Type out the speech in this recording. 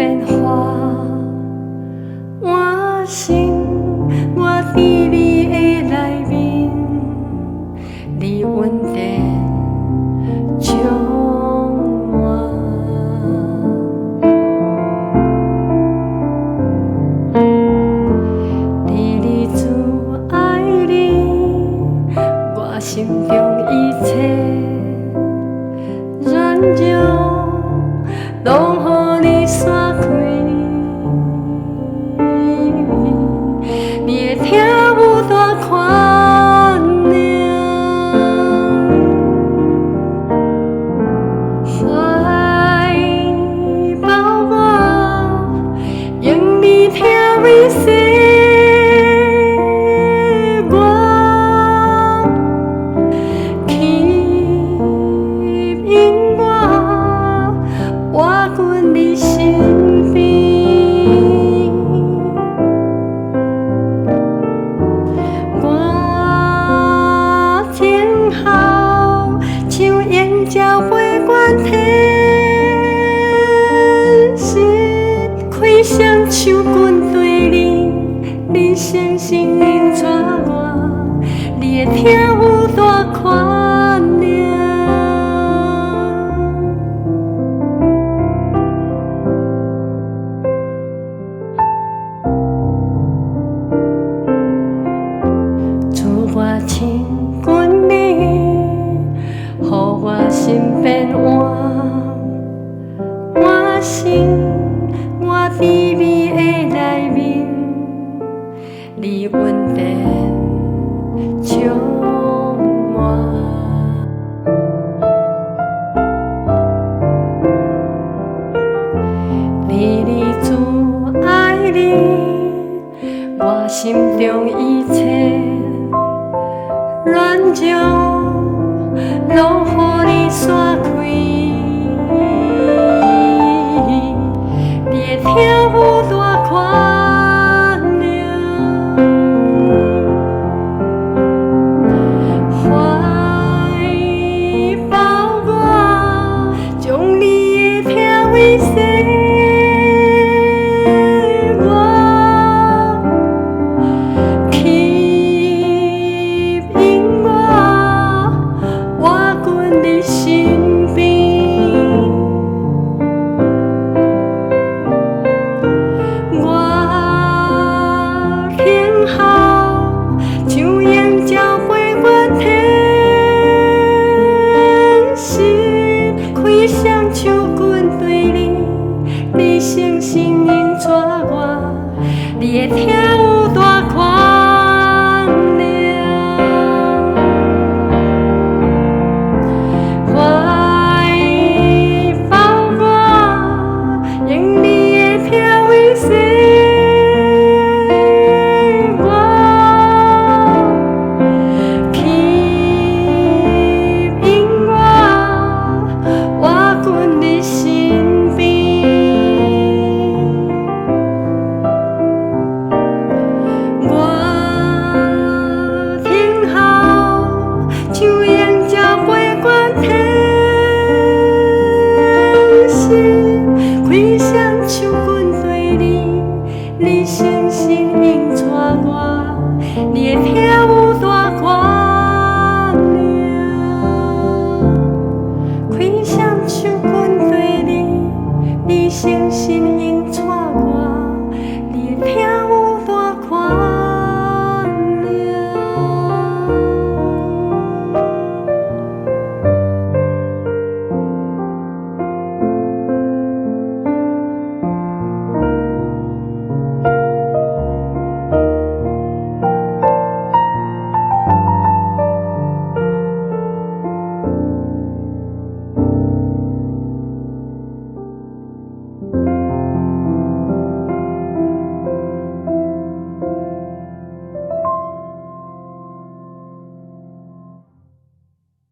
变化，我心我伫你的内面，你稳定充满。你自爱你，我心中一切软弱，拢予你散开。你的疼有大宽容，怀抱我，用你疼为生。鸟飞远天时，开双手军对你，你声声引带我，你的疼有大宽容。赐我千军你，予我心变换，我心我伫你的内面，你稳定充满。你自爱你，我心中一切软弱，拢予你散开。你的疼有大宽容，怀抱我，将你的疼为生。你的疼有大宽容，怀抱我，用你的疼为生。我吸引我滚你身边。你声声引带我，你的疼有大宽容。开双手军对你，你声声引带我，你的疼。